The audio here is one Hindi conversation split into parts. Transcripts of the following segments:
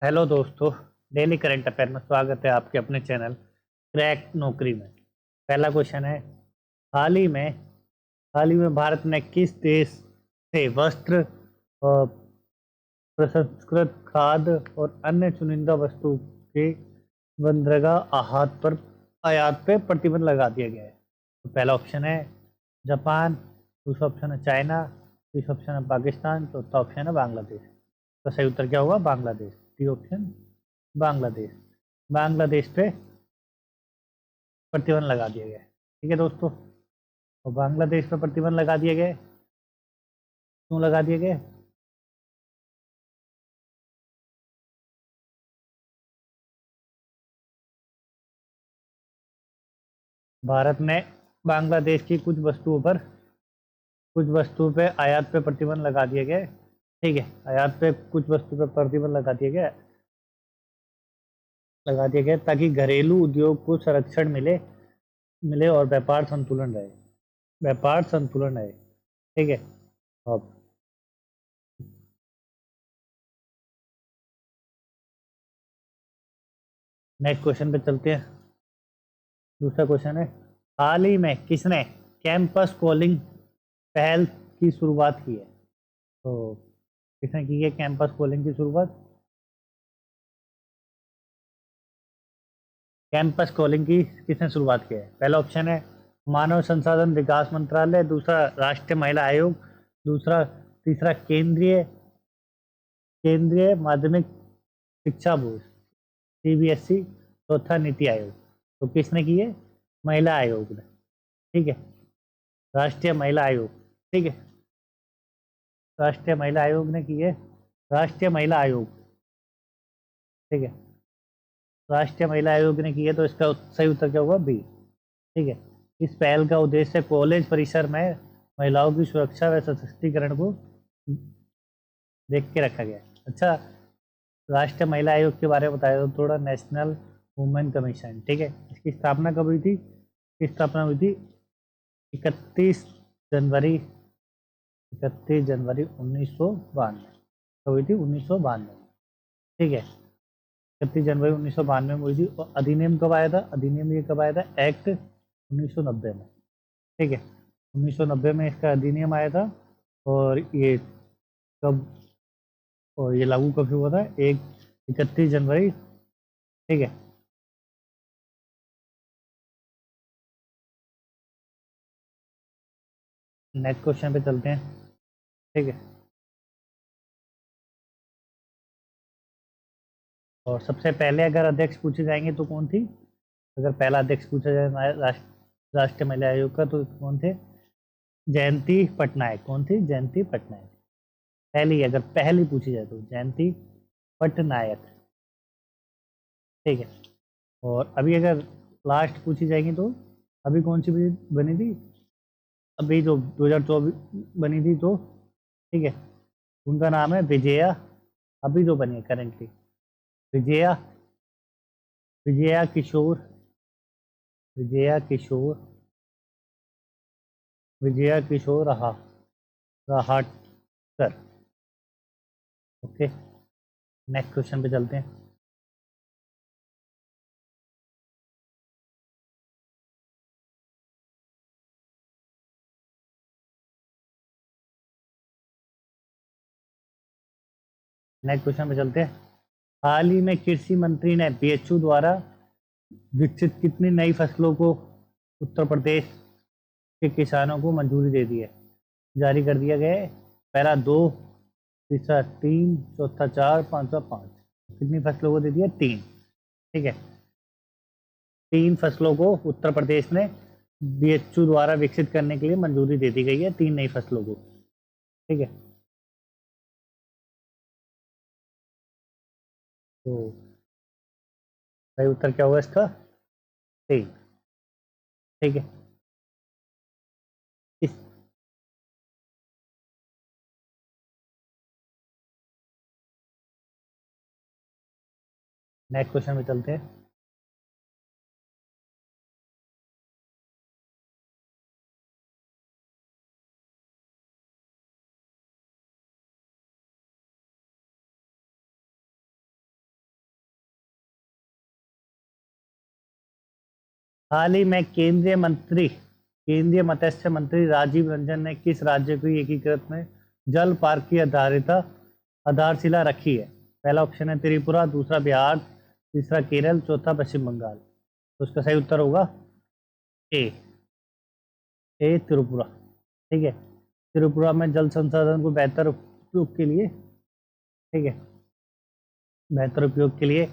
हेलो दोस्तों। डेली करंट अफेयर में स्वागत है आपके अपने चैनल क्रैक नौकरी में। पहला क्वेश्चन है, हाल ही में हाल ही में भारत ने किस देश से वस्त्र और प्रसंस्कृत खाद्य और अन्य चुनिंदा वस्तु के बंदरगाह आयात पे प्रतिबंध लगा दिया गया है? तो पहला ऑप्शन है जापान, दूसरा ऑप्शन है चाइना, तीसरा ऑप्शन है पाकिस्तान, चौथा ऑप्शन है बांग्लादेश। तो सही उत्तर क्या होगा? बांग्लादेश। D option Bangladesh. बांग्लादेश पे प्रतिबंध लगा दिया गया है। ठीक है दोस्तों, और बांग्लादेश पे प्रतिबंध लगा दिए गए। क्यों लगा दिए गए? भारत ने बांग्लादेश की कुछ वस्तुओं पे आयात पे प्रतिबंध लगा दिए गए। ठीक है, आयात पे कुछ वस्तु पे प्रतिबंध लगा दिए गए ताकि घरेलू उद्योग को संरक्षण मिले मिले और व्यापार संतुलन रहे। ठीक है। अब नेक्स्ट क्वेश्चन पे चलते हैं। दूसरा क्वेश्चन है, हाल ही में किसने कैंपस कॉलिंग पहल की शुरुआत की है? तो किसने की है कैंपस कॉलिंग की शुरुआत? कैंपस कॉलिंग की किसने शुरुआत की है? पहला ऑप्शन है मानव संसाधन विकास मंत्रालय, दूसरा राष्ट्रीय महिला आयोग, दूसरा तीसरा केंद्रीय केंद्रीय माध्यमिक शिक्षा बोर्ड सीबीएसई, चौथा नीति आयोग। तो किसने की है? महिला आयोग ने। ठीक है, राष्ट्रीय महिला आयोग। ठीक है, राष्ट्रीय महिला आयोग ने की है। राष्ट्रीय महिला आयोग। ठीक है, राष्ट्रीय महिला आयोग ने की है, तो इसका सही उत्तर क्या होगा? बी। ठीक है, इस पहल का उद्देश्य कॉलेज परिसर में महिलाओं की सुरक्षा व सशक्तिकरण को देख के रखा गया। अच्छा, राष्ट्रीय महिला आयोग के बारे में बताया तो थोड़ा, नेशनल वुमेन कमीशन। ठीक है, इसकी स्थापना कब हुई थी? इसकी स्थापना हुई थी 31 जनवरी 1992। कब हुई थी? 1992। ठीक है, 31 जनवरी 1992 में हुई थी। और अधिनियम कब आया था? अधिनियम ये कब आया था? एक्ट 1990 में। ठीक है, 1990 में इसका अधिनियम आया था। और ये कब और ये लागू कब हुआ था? 31 जनवरी। ठीक है, नेक्स्ट क्वेश्चन पे चलते हैं। ठीक है, और सबसे पहले अगर अध्यक्ष पूछे जाएंगे तो कौन थी? अगर पहला अध्यक्ष पूछा जाए राष्ट्रीय महिला आयोग का, तो कौन थे? जयंती पटनायक। कौन थी? जयंती पटनायक। पहली पूछी जाए तो जयंती पटनायक। ठीक है, और अभी अगर लास्ट पूछी जाएगी तो अभी कौन सी बनी थी? अभी जो 2024 बनी थी, तो ठीक है, उनका नाम है विजया। अभी जो बनी है करेंटली, विजया विजया किशोर विजया किशोर विजया किशोर रहाटकर। ओके, नेक्स्ट क्वेश्चन पे चलते हैं। नेक्स्ट क्वेश्चन पे चलते हैं। हाल ही में कृषि मंत्री ने बीएचयू द्वारा विकसित कितनी नई फसलों को उत्तर प्रदेश के किसानों को मंजूरी दे दी है, जारी कर दिया गया है? पहला दो, तीसरा तीन, चौथा चार, पांचवा पांच। कितनी फसलों को दे दिया? तीन। ठीक है, तीन फसलों को उत्तर प्रदेश ने बीएचयू द्वारा विकसित करने के लिए मंजूरी दे दी गई है, तीन नई फसलों को। ठीक है, तो सही उत्तर क्या होगा इसका? तीन। ठीक है, इस नेक्स्ट क्वेश्चन में चलते हैं। हाल ही में केंद्रीय मत्स्य मंत्री राजीव रंजन ने किस राज्य की एकीकृत में जल पार्क की आधारशिला रखी है? पहला ऑप्शन है त्रिपुरा, दूसरा बिहार, तीसरा केरल, चौथा पश्चिम बंगाल। तो उसका सही उत्तर होगा ए त्रिपुरा। ठीक है, त्रिपुरा में जल संसाधन को बेहतर उपयोग के लिए, ठीक है, बेहतर उपयोग के लिए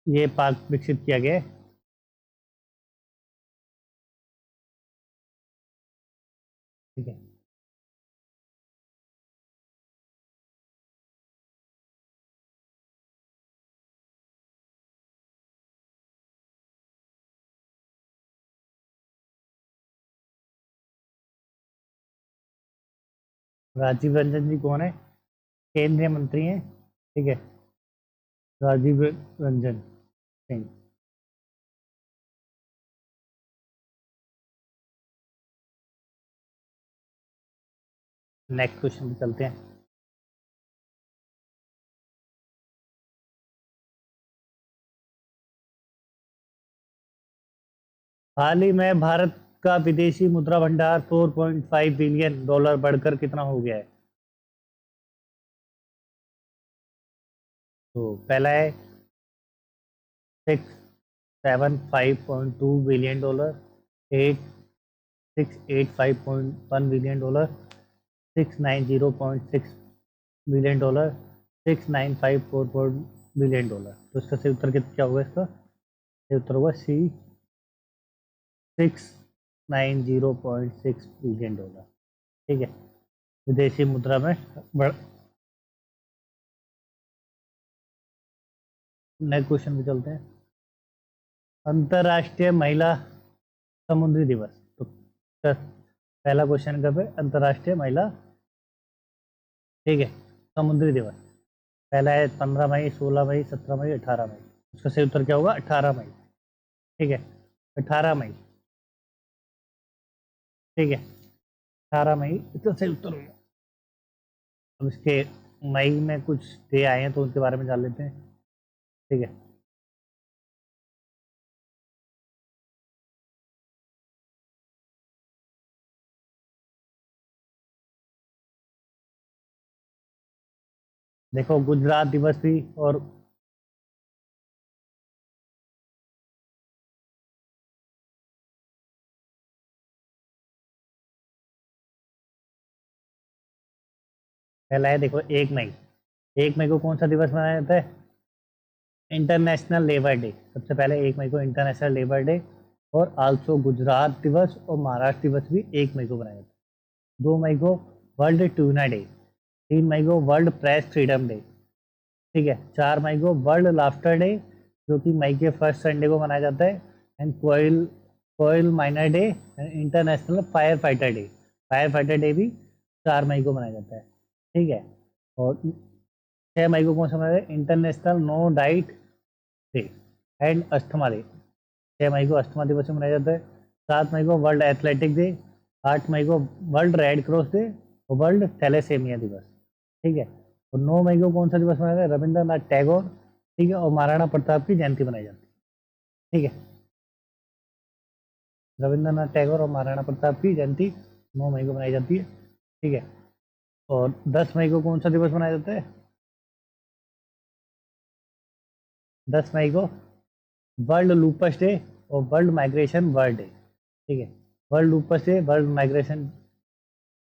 ये पार्क विकसित किया गया है। ठीक है, राजीव रंजन जी कौन है? केंद्रीय मंत्री हैं। ठीक है, राजीव रंजन सिंह। नेक्स्ट क्वेश्चन पे चलते हैं। हाल ही में भारत का विदेशी मुद्रा भंडार 4.5 बिलियन डॉलर बढ़कर कितना हो गया है? तो पहला है 675.2 billion dollar, 685.1 billion dollar, 690.6 billion dollar, 6954 billion dollar. तो इसका सही उत्तर क्या होगा? इसका सही उत्तर होगा सी, 690.6 बिलियन डॉलर। ठीक है, विदेशी मुद्रा में बढ़। नेक्स्ट क्वेश्चन पे चलते हैं। अंतर्राष्ट्रीय महिला समुद्री दिवस। तो पहला क्वेश्चन का पे अंतर्राष्ट्रीय महिला, ठीक है, समुद्री दिवस। पहला है 15 मई, 16 मई, 17 मई, 18 मई। उसका सही उत्तर क्या होगा? 18 मई। ठीक है, 18 मई। ठीक है, 18 मई इसका सही उत्तर होगा। अब इसके मई में कुछ डे आए हैं तो उनके बारे में जान लेते हैं। ठीक है, देखो गुजरात दिवस भी, और पहला है देखो 1 मई। 1 मई को कौन सा दिवस मनाया जाता है? International labour day. सबसे पहले 1 मई को इंटरनेशनल लेबर डे, और आल्सो गुजरात दिवस और महाराष्ट्र दिवस भी 1 मई को मनाया जाता है। 2 मई को वर्ल्ड ट्यूना डे। 3 मई को वर्ल्ड प्रेस फ्रीडम डे। ठीक है, 4 मई को वर्ल्ड लाफ्टर डे, जो कि मई के फर्स्ट संडे को मनाया जाता है। And coal coal miner day, and international fire fighter day. Fire fighter day भी 4 मई को मनाया जाता है। ठीक है, और 6 मई को कौन सा मनाया जाता है? International no diet day and asthma day. 6 मई को अस्थमा दिवस मनाया जाता है। 7 मई को वर्ल्ड एथलेटिक डे। 8 मई को वर्ल्ड रेड क्रॉस डे और वर्ल्ड थैलेसेमिया दिवस। ठीक है, और 9 मई को कौन सा दिवस मनाया जाता है? रविंद्रनाथ टैगोर, ठीक है, और महाराणा प्रताप की जयंती मनाई जाती है। ठीक है, रविंद्रनाथ टैगोर और महाराणा प्रताप की जयंती 9 मई को मनाई जाती है। ठीक है, और 10 मई को कौन सा दिवस मनाया जाता है? 10 मई को वर्ल्ड लूपस डे और वर्ल्ड माइग्रेशन वर्ल्ड डे। ठीक है, world lupus day, world migration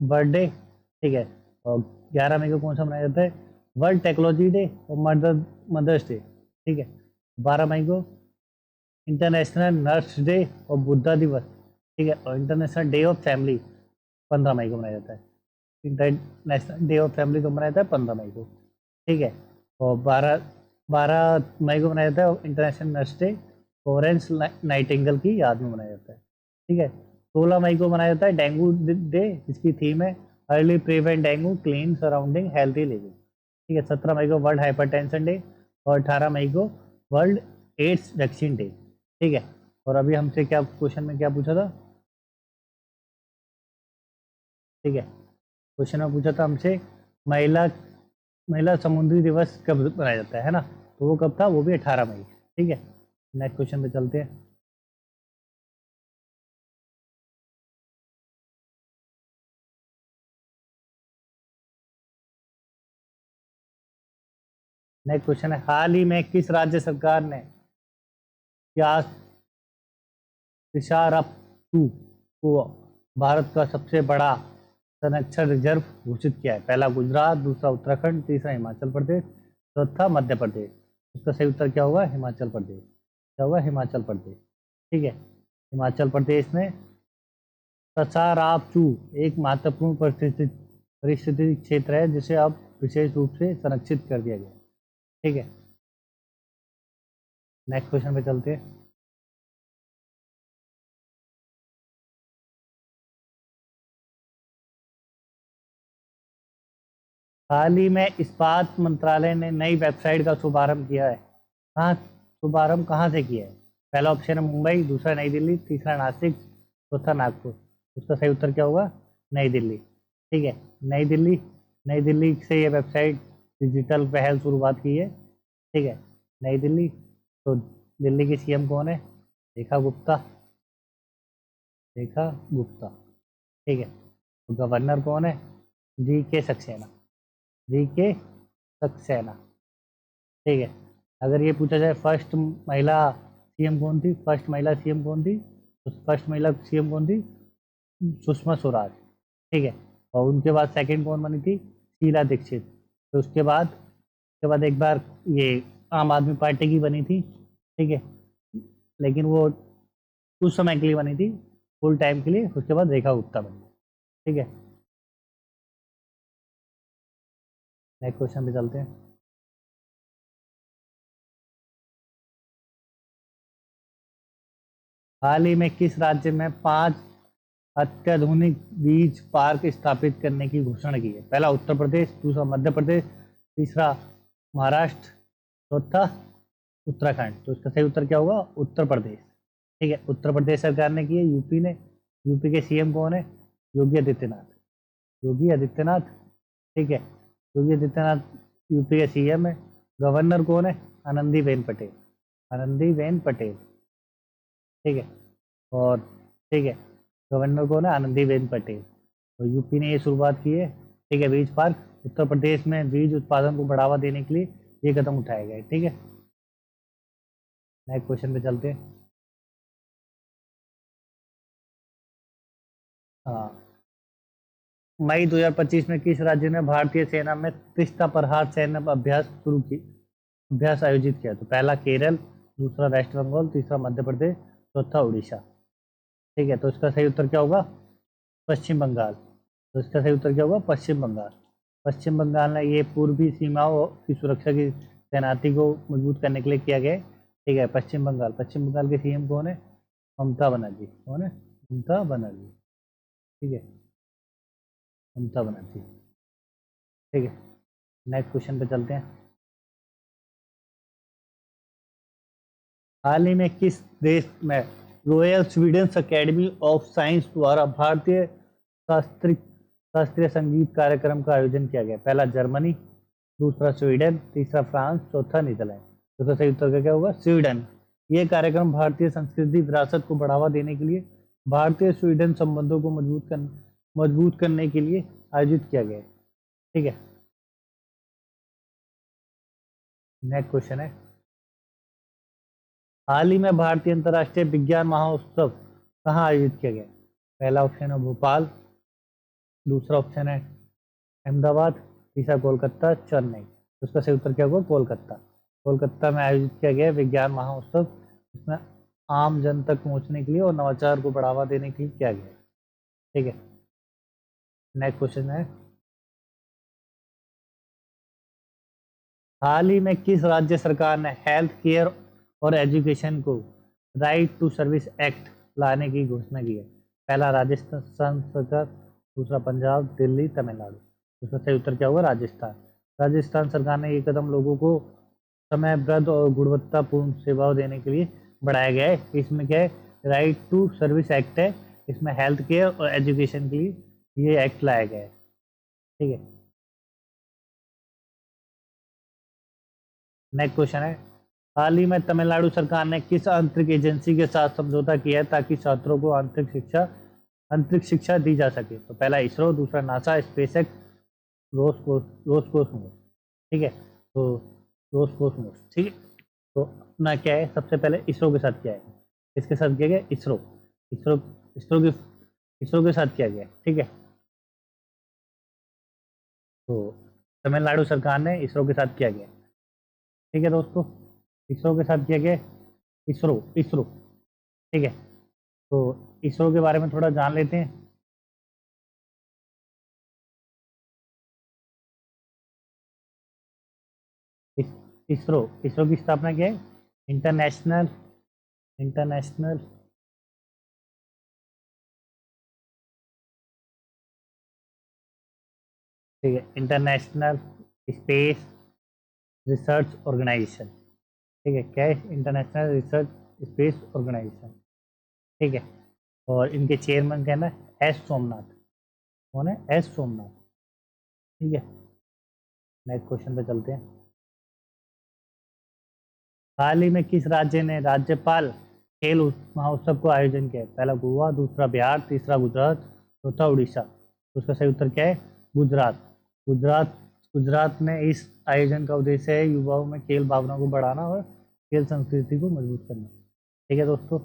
world day. ठीक है, और 11 मई को कौन सा मनाया जाता है? वर्ल्ड टेक्नोलॉजी डे और मदर्स डे। ठीक है, 12 मई को इंटरनेशनल नर्स डे और बुद्धा दिवस। ठीक है, और इंटरनेशनल डे ऑफ फैमिली 15 मई को मनाया जाता है। इंटरनेशनल डे ऑफ फैमिली को मनाया जाता है 15 मई को। ठीक है, और 12 मई को मनाया जाता है international nurse day, Florence Nightingale की याद में मनाया जाता है। ठीक है, 16 मई को मनाया जाता है डेंगू डे, जिसकी थीम है early prevent dengue, clean surrounding, healthy living. ठीक है, 17 मई को वर्ल्ड हाइपरटेंशन डे, और 18 मई को वर्ल्ड एड्स वैक्सीन डे। ठीक है, और अभी हमसे क्या क्वेश्चन में क्या पूछा था? ठीक है, क्वेश्चन में पूछा था हमसे महिला महिला समुद्री दिवस कब मनाया जाता है ना? तो वो कब था? वो भी 18 मई। ठीक है, नेक्स्ट क्वेश्चन पे चलते हैं। नेक्स्ट क्वेश्चन है, हाल ही में किस राज्य सरकार ने त्रिशारापट्टू को भारत का सबसे बड़ा संरक्षण रिजर्व घोषित किया है? पहला गुजरात, दूसरा उत्तराखंड, तीसरा हिमाचल प्रदेश, चौथा मध्य प्रदेश। उसका सही उत्तर क्या होगा? हिमाचल प्रदेश। क्या होगा? हिमाचल प्रदेश। ठीक है, हिमाचल प्रदेश में तसारापचू एक महत्वपूर्ण परिस्थिति क्षेत्र है जिसे अब विशेष रूप से संरक्षित कर दिया गया है। ठीक है, नेक्स्ट क्वेश्चन पे चलते हैं। हाल ही में इस्पात मंत्रालय ने नई वेबसाइट का शुभारंभ किया है। हाँ, शुभारंभ कहाँ से किया है? पहला ऑप्शन है मुंबई, दूसरा नई दिल्ली, तीसरा नासिक, चौथा नागपुर। उसका सही उत्तर क्या होगा? नई दिल्ली। ठीक है, नई दिल्ली। नई दिल्ली से ये वेबसाइट डिजिटल पहल शुरुआत की है। ठीक है, नई दिल्ली। तो दिल्ली की सीएम कौन है? रेखा गुप्ता। रेखा गुप्ता। ठीक है, तो गवर्नर कौन है? जी के सक्सेना। जी के सक्सेना। ठीक है, अगर ये पूछा जाए फर्स्ट महिला सीएम कौन थी, फर्स्ट महिला सीएम कौन थी, तो फर्स्ट महिला सीएम कौन थी? सुषमा स्वराज। ठीक है, और उनके बाद सेकंड कौन बनी थी? शीला दीक्षित। तो उसके बाद एक बार ये आम आदमी पार्टी की बनी थी। ठीक है, लेकिन वो कुछ समय के लिए बनी थी, फुल टाइम के लिए। उसके बाद रेखा गुप्ता बनी। ठीक है, नेक्स्ट क्वेश्चन पे चलते हैं। हाल ही में किस राज्य में 5 अत्याधुनिक बीच पार्क स्थापित करने की घोषणा की है? पहला उत्तर प्रदेश, दूसरा मध्य प्रदेश, तीसरा महाराष्ट्र, चौथा उत्तराखंड। तो इसका सही उत्तर क्या होगा? उत्तर प्रदेश। ठीक है, उत्तर प्रदेश सरकार ने की है, यूपी ने। यूपी के सीएम कौन है? योगी आदित्यनाथ। योगी आदित्यनाथ। ठीक है, योगी आदित्यनाथ यूपी के सीएम है। गवर्नर कौन है? आनंदीबेन पटेल। आनंदीबेन पटेल। ठीक है, और ठीक है, गवर्नर कौन है? आनंदीबेन पटेल। तो यूपी ने ये शुरुआत की है। ठीक है, बीज पार्क। उत्तर प्रदेश में बीज उत्पादन को बढ़ावा देने के लिए ये कदम उठाए गए। ठीक है, नेक्स्ट क्वेश्चन पे चलते हैं। हाँ, मई 2025 में किस राज्य ने भारतीय सेना में त्रिस्ता प्रहार सैन्य अभ्यास आयोजित किया? तो पहला केरल, दूसरा वेस्ट बंगाल, तीसरा मध्य प्रदेश, चौथा उड़ीसा। ठीक है, तो इसका सही उत्तर क्या होगा? पश्चिम बंगाल। तो इसका सही उत्तर क्या होगा? पश्चिम बंगाल। पश्चिम बंगाल ने ये पूर्वी सीमाओं की सुरक्षा की तैनाती को मजबूत करने के लिए किया गया है। ठीक है, पश्चिम बंगाल। पश्चिम बंगाल के सीएम कौन है? ममता बनर्जी। कौन है? ममता बनर्जी। ठीक है, ममता बनर्जी। ठीक है, नेक्स्ट क्वेश्चन पे चलते हैं। हाल ही में किस देश में royal Sweden academy of science द्वारा भारतीय शास्त्रीय शास्त्रीय संगीत कार्यक्रम का आयोजन किया गया? पहला जर्मनी, दूसरा स्वीडन, तीसरा फ्रांस, चौथा नीदरलैंड। तो सही उत्तर का क्या होगा? स्वीडन। ये कार्यक्रम भारतीय संस्कृति विरासत को बढ़ावा देने के लिए भारतीय स्वीडन संबंधों को मजबूत करने के लिए आयोजित किया गया है। ठीक है, नेक्स्ट क्वेश्चन है, हाल ही में भारतीय अंतर्राष्ट्रीय विज्ञान महोत्सव कहाँ आयोजित किया गया? पहला ऑप्शन है भोपाल, दूसरा ऑप्शन है अहमदाबाद, तीसरा कोलकाता, चेन्नई। तो उसका सही उत्तर क्या होगा? कोलकाता। कोलकाता में आयोजित किया गया विज्ञान महोत्सव। इसमें आम जन तक पहुंचने के लिए और नवाचार को बढ़ावा देने के लिए किया गया है। ठीक है, नेक्स्ट क्वेश्चन है, हाल ही में किस राज्य सरकार ने हेल्थ केयर और एजुकेशन को राइट टू सर्विस एक्ट लाने की घोषणा की है? पहला राजस्थान सरकार, दूसरा पंजाब, दिल्ली, तमिलनाडु। इसका सही उत्तर क्या होगा? राजस्थान। राजस्थान सरकार ने ये कदम लोगों को समयबद्ध और गुणवत्तापूर्ण सेवाओं देने के लिए बढ़ाया गया है। इसमें क्या है? राइट टू सर्विस एक्ट है। इसमें हेल्थ केयर और एजुकेशन के लिए ये एक्ट लाया गया है। ठीक है, नेक्स्ट क्वेश्चन है, हाल ही में तमिलनाडु सरकार ने किस अंतरिक्ष एजेंसी के साथ समझौता किया है ताकि छात्रों को अंतरिक्ष शिक्षा दी जा सके? तो पहला इसरो, दूसरा नासा, स्पेसएक्स, रोसकोसमोस। ठीक है, तो रोज कॉस्मोस, ठीक है। तो अपना क्या है, सबसे पहले इसरो के साथ क्या है, इसके साथ किया गया इसरो, इसरो इसरो के इसरो के साथ किया गया, ठीक है। तो तमिलनाडु सरकार ने इसरो के साथ किया गया, ठीक है दोस्तों, इसरो के साथ किया गया, इसरो इसरो, ठीक है। तो इसरो के बारे में थोड़ा जान लेते हैं। इस, इसरो इसरो की स्थापना क्या है, इंटरनेशनल इंटरनेशनल ठीक है, इंटरनेशनल स्पेस रिसर्च ऑर्गेनाइजेशन, ठीक है, क्या है, इंटरनेशनल रिसर्च स्पेस ऑर्गेनाइजेशन, ठीक है। और इनके चेयरमैन क्या है ना, एस सोमनाथ, कौन है, एस सोमनाथ, ठीक है। नेक्स्ट क्वेश्चन पे चलते हैं। हाल ही में किस राज्य ने राज्यपाल खेल महोत्सव को आयोजन किया है, पहला गोवा, दूसरा बिहार, तीसरा गुजरात, चौथा उड़ीसा। तो उसका सही उत्तर क्या है, गुजरात। गुजरात गुजरात में इस आयोजन का उद्देश्य है युवाओं में खेल भावना को बढ़ाना और खेल संस्कृति को मजबूत करना, ठीक है दोस्तों।